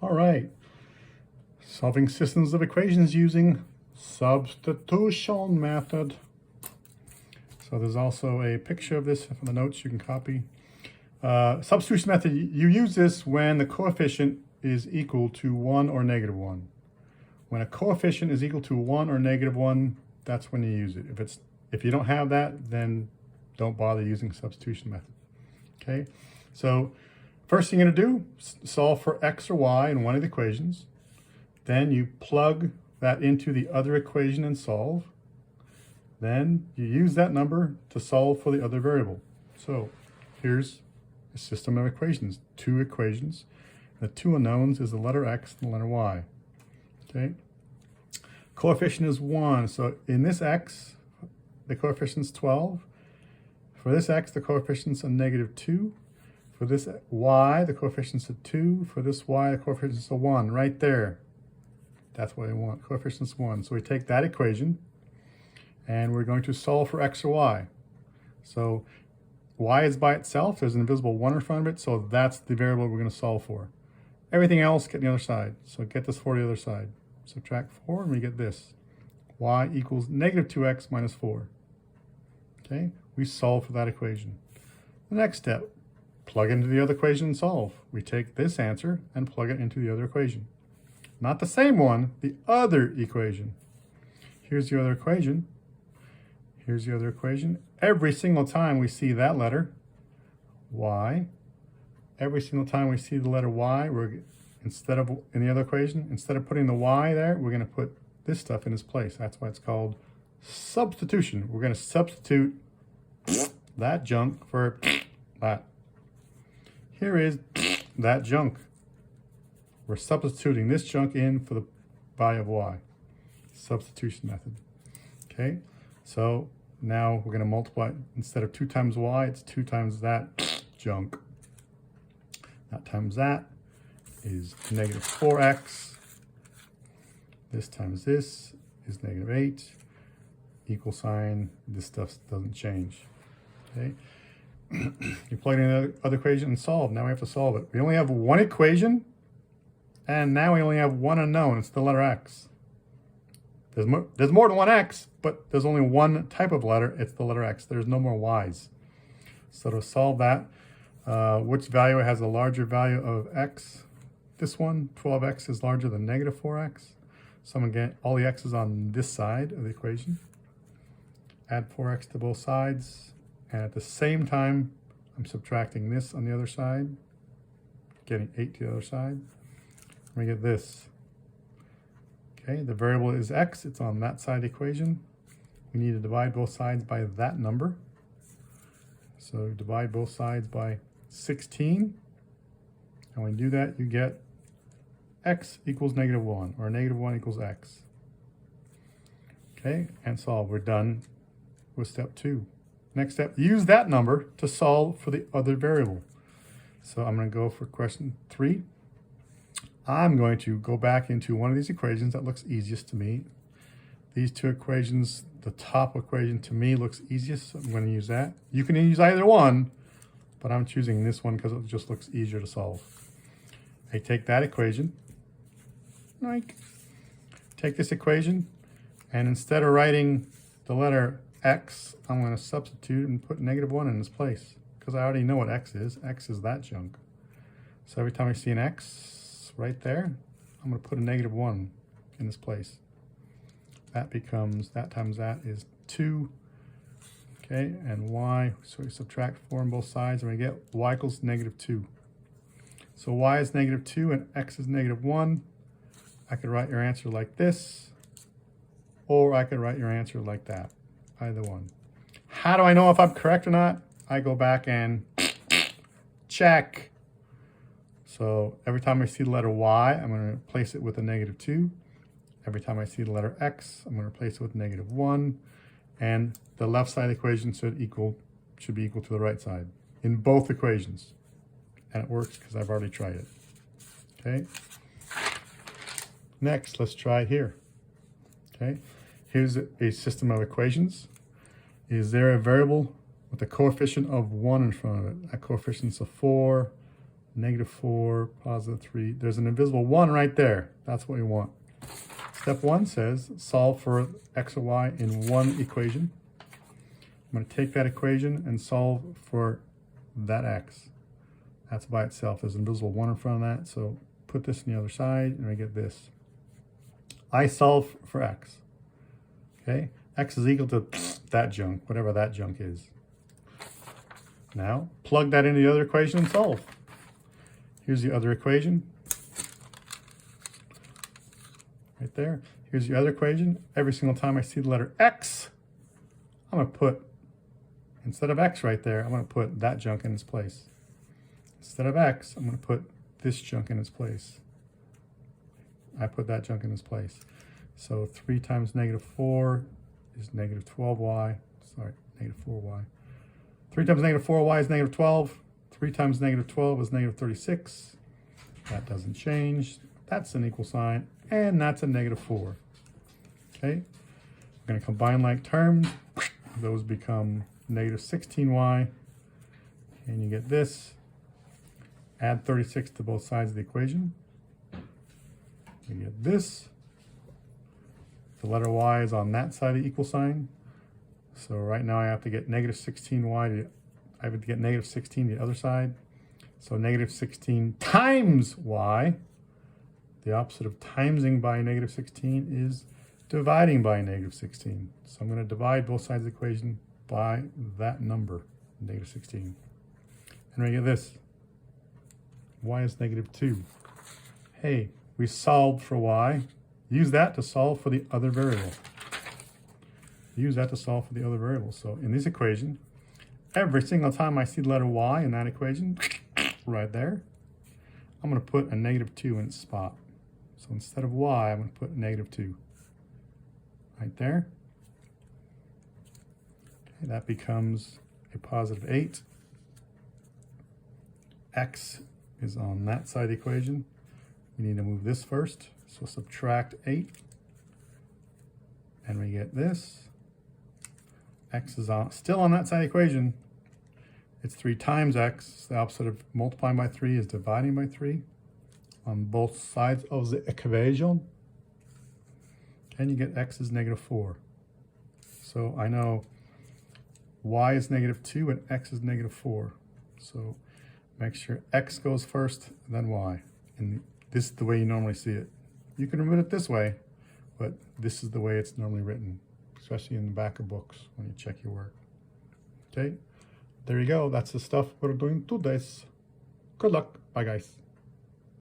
All right, solving systems of equations using substitution method. So there's also a picture of this from the notes you can copy. Substitution method, you use this when the coefficient is equal to 1 or negative 1. When a coefficient is equal to 1 or negative 1, that's when you use it. If you don't have that, then don't bother using substitution method. Okay, so first thing you're going to do, solve for x or y in one of the equations. Then you plug that into the other equation and solve. Then you use that number to solve for the other variable. So here's a system of equations, two equations. The two unknowns is the letter x and the letter y. Okay, coefficient is 1. So in this x, the coefficient's 12. For this x, the coefficient's a negative 2. For this y, the coefficient's a 2. For this y, the coefficient's a 1. Right there. That's what I want. Coefficient's 1. So we take that equation, and we're going to solve for x or y. So y is by itself. There's an invisible 1 in front of it, so that's the variable we're going to solve for. Everything else, get the other side. So get this for the other side. Subtract 4, and we get this. Y equals negative 2x minus 4. Okay, we solve for that equation. The next step, plug into the other equation and solve. We take this answer and plug it into the other equation. Not the same one, the other equation. Here's the other equation. Here's the other equation. Every single time we see that letter, y, every single time we see the letter y, instead of in the other equation, instead of putting the y there, we're going to put this stuff in its place. That's why it's called substitution. We're going to substitute that junk for that. Here is that junk. We're substituting this junk in for the value of y. Substitution method. Okay, so now we're going to multiply. Instead of 2 times y, it's 2 times that junk. That times that is negative 4x. This times this is negative 8. Equal sign, this stuff doesn't change. Okay, you plug in the other equation and solve. Now we have to solve it. We only have one equation, and now we only have one unknown. It's the letter x. There's more than one x, but there's only one type of letter. It's the letter x. There's no more y's. So to solve that, which value has a larger value of x? This one, 12x, is larger than negative 4x. So I'm going to get all the x's on this side of the equation. Add 4x to both sides. And at the same time, I'm subtracting this on the other side, getting 8 to the other side. We get this. Okay, the variable is x. It's on that side of the equation. We need to divide both sides by that number. So divide both sides by 16. And when you do that, you get x equals negative 1, or negative 1 equals x. Okay, and solve. We're done with step 2. Next step, use that number to solve for the other variable. So I'm going to go for question 3. I'm going to go back into one of these equations that looks easiest to me. These two equations, the top equation to me looks easiest, so I'm going to use that. You can use either one, but I'm choosing this one because it just looks easier to solve. I take that equation, take this equation, and instead of writing the letter x, I'm going to substitute and put negative 1 in its place because I already know what x is. X is that junk. So every time I see an x right there, I'm going to put a negative 1 in its place. That becomes, that times that is 2. Okay, and y, so we subtract 4 on both sides and we get y equals negative 2. So y is negative 2 and x is negative 1. I could write your answer like this, or I could write your answer like that. Either one. How do I know if I'm correct or not? I go back and check. So every time I see the letter y, I'm going to replace it with a negative 2. Every time I see the letter x, I'm going to replace it with negative 1. And the left side equation should be equal to the right side in both equations. And it works because I've already tried it. Okay. Next, let's try it here. Okay. Here's a system of equations. Is there a variable with a coefficient of 1 in front of it? That coefficient's a 4, -4, +3. There's an invisible 1 right there. That's what we want. Step 1 says solve for x or y in one equation. I'm going to take that equation and solve for that x. That's by itself. There's an invisible 1 in front of that, so put this on the other side and we get this. I solve for x. Okay, x is equal to that junk, whatever that junk is. Now, plug that into the other equation and solve. Here's the other equation. Right there. Here's the other equation. Every single time I see the letter x, I'm going to put, instead of x right there, I'm going to put that junk in its place. Instead of x, I'm going to put this junk in its place. I put that junk in its place. So 3 times -4 is -12y. Sorry, -4y. 3 times -4y is -12. 3 times -12 is -36. That doesn't change. That's an equal sign, and that's a -4. Okay, we're going to combine like terms. Those become -16y, and you get this. Add 36 to both sides of the equation. You get this. The letter y is on that side of the equal sign. So right now I have to get -16y. I have to get -16 the other side. So -16 times y. The opposite of timesing by -16 is dividing by -16. So I'm going to divide both sides of the equation by that number, -16. And we get this. Y is -2. Hey, we solved for y. Use that to solve for the other variable. Use that to solve for the other variable. So in this equation, every single time I see the letter y in that equation, right there, I'm going to put a -2 in its spot. So instead of y, I'm going to put -2. Right there. Okay, that becomes a +8. X is on that side of the equation. We need to move this first. So subtract 8. And we get this. X is still on that side of the equation. It's 3 times x. The opposite of multiplying by 3 is dividing by 3 on both sides of the equation. And you get x is -4. So I know y is -2 and x is -4. So make sure x goes first, then y. And this is the way you normally see it. You can remove it this way, but this is the way it's normally written, especially in the back of books when you check your work. Okay, there you go. That's the stuff we're doing today. Good luck. Bye, guys.